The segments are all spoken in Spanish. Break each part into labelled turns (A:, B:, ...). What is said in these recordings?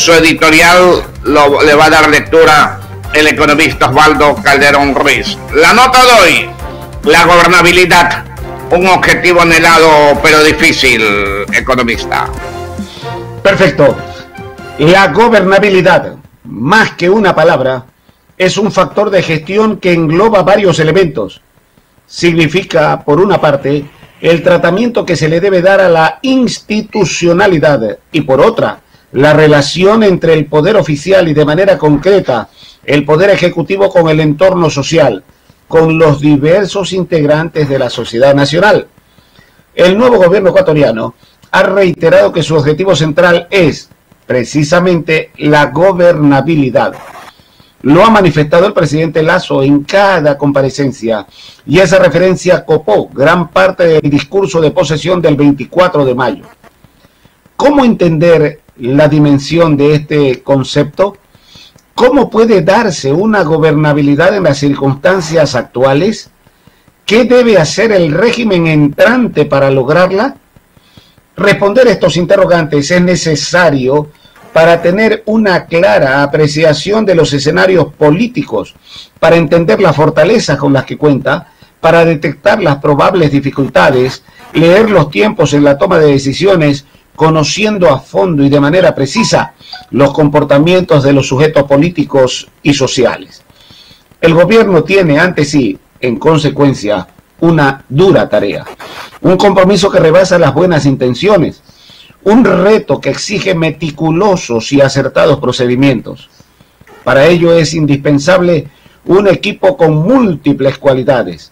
A: su editorial le va a dar lectura el economista Osvaldo Calderón Ruiz. La nota de hoy: la gobernabilidad, un objetivo anhelado pero difícil, economista.
B: Perfecto. La gobernabilidad, más que una palabra, es un factor de gestión que engloba varios elementos. Significa, por una parte, el tratamiento que se le debe dar a la institucionalidad y, por otra, la relación entre el poder oficial y, de manera concreta, el poder ejecutivo con el entorno social, con los diversos integrantes de la sociedad nacional. El nuevo gobierno ecuatoriano ha reiterado que su objetivo central es, precisamente, la gobernabilidad. Lo ha manifestado el presidente Lasso en cada comparecencia, y esa referencia copó gran parte del discurso de posesión del 24 de mayo. ¿Cómo entender la dimensión de este concepto? ¿Cómo puede darse una gobernabilidad en las circunstancias actuales? ¿Qué debe hacer el régimen entrante para lograrla? Responder estos interrogantes es necesario para tener una clara apreciación de los escenarios políticos, para entender las fortalezas con las que cuenta, para detectar las probables dificultades, leer los tiempos en la toma de decisiones, conociendo a fondo y de manera precisa los comportamientos de los sujetos políticos y sociales. El gobierno tiene ante sí, en consecuencia, una dura tarea, un compromiso que rebasa las buenas intenciones, un reto que exige meticulosos y acertados procedimientos. Para ello es indispensable un equipo con múltiples cualidades,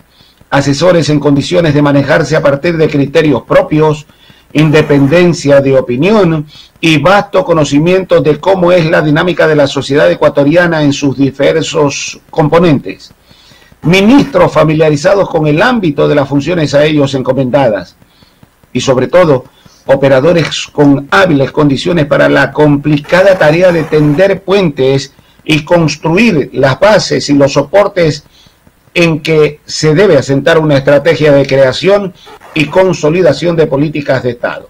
B: asesores en condiciones de manejarse a partir de criterios propios, independencia de opinión y vasto conocimiento de cómo es la dinámica de la sociedad ecuatoriana en sus diversos componentes. Ministros familiarizados con el ámbito de las funciones a ellos encomendadas y, sobre todo, operadores con hábiles condiciones para la complicada tarea de tender puentes y construir las bases y los soportes en que se debe asentar una estrategia de creación y consolidación de políticas de Estado.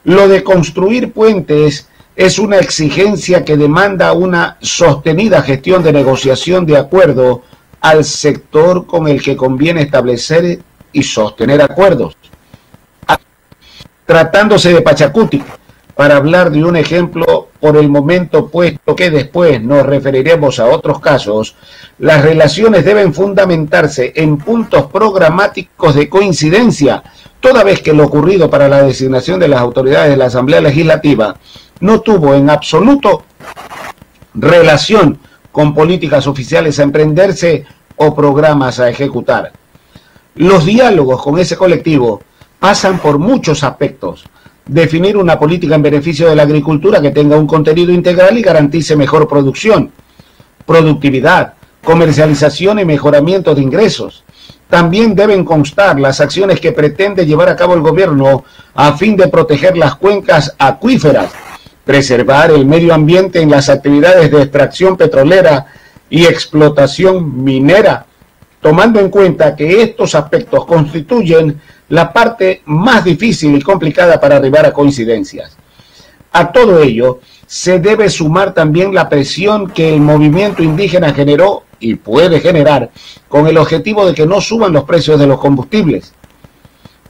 B: Lo de construir puentes es una exigencia que demanda una sostenida gestión de negociación de acuerdo al sector con el que conviene establecer y sostener acuerdos. Tratándose de Pachacuti, para hablar de un ejemplo por el momento, puesto que después nos referiremos a otros casos, las relaciones deben fundamentarse en puntos programáticos de coincidencia, toda vez que lo ocurrido para la designación de las autoridades de la Asamblea Legislativa no tuvo en absoluto relación con políticas oficiales a emprenderse o programas a ejecutar. Los diálogos con ese colectivo pasan por muchos aspectos. Definir una política en beneficio de la agricultura que tenga un contenido integral y garantice mejor producción, productividad, comercialización y mejoramiento de ingresos. También deben constar las acciones que pretende llevar a cabo el gobierno a fin de proteger las cuencas acuíferas, preservar el medio ambiente en las actividades de extracción petrolera y explotación minera, tomando en cuenta que estos aspectos constituyen la parte más difícil y complicada para arribar a coincidencias. A todo ello se debe sumar también la presión que el movimiento indígena generó y puede generar con el objetivo de que no suban los precios de los combustibles.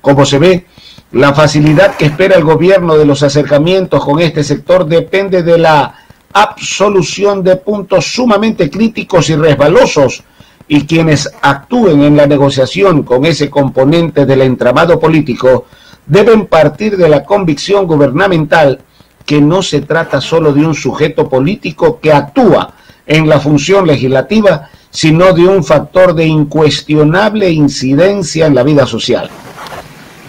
B: Como se ve, la facilidad que espera el gobierno de los acercamientos con este sector depende de la absolución de puntos sumamente críticos y resbalosos, y quienes actúen en la negociación con ese componente del entramado político deben partir de la convicción gubernamental que no se trata solo de un sujeto político que actúa en la función legislativa, sino de un factor de incuestionable incidencia en la vida social.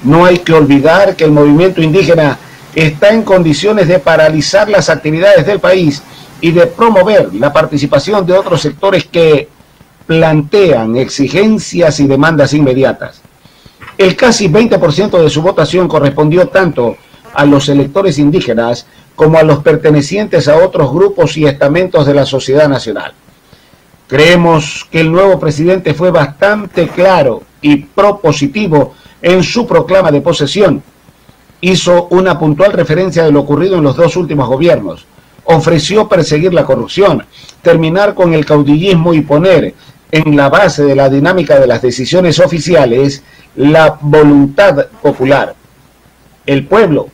B: No hay que olvidar que el movimiento indígena está en condiciones de paralizar las actividades del país y de promover la participación de otros sectores que plantean exigencias y demandas inmediatas. El casi 20% de su votación correspondió tanto a los electores indígenas como a los pertenecientes a otros grupos y estamentos de la sociedad nacional. Creemos que el nuevo presidente fue bastante claro y propositivo en su proclama de posesión. Hizo una puntual referencia de lo ocurrido en los dos últimos gobiernos, ofreció perseguir la corrupción, terminar con el caudillismo y poner en la base de la dinámica de las decisiones oficiales la voluntad popular. El pueblo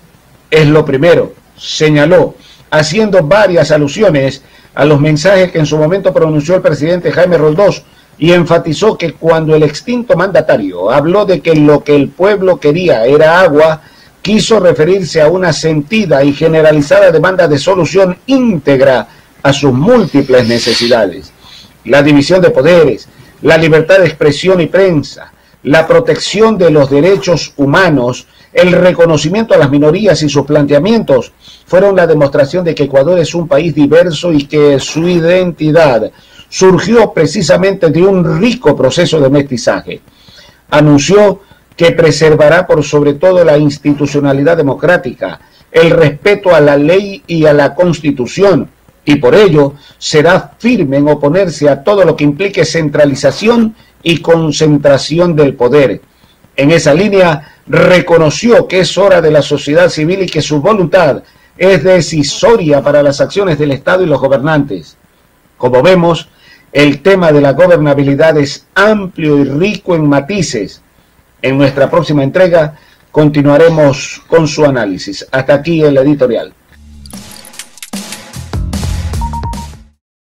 B: es lo primero, señaló, haciendo varias alusiones a los mensajes que en su momento pronunció el presidente Jaime Roldós, y enfatizó que cuando el extinto mandatario habló de que lo que el pueblo quería era agua, quiso referirse a una sentida y generalizada demanda de solución íntegra a sus múltiples necesidades. La división de poderes, la libertad de expresión y prensa, la protección de los derechos humanos, el reconocimiento a las minorías y sus planteamientos fueron la demostración de que Ecuador es un país diverso y que su identidad surgió precisamente de un rico proceso de mestizaje. Anunció que preservará por sobre todo la institucionalidad democrática, el respeto a la ley y a la Constitución, y por ello será firme en oponerse a todo lo que implique centralización y concentración del poder. En esa línea, reconoció que es hora de la sociedad civil y que su voluntad es decisoria para las acciones del Estado y los gobernantes. Como vemos, el tema de la gobernabilidad es amplio y rico en matices. En nuestra próxima entrega continuaremos con su análisis. Hasta aquí el editorial.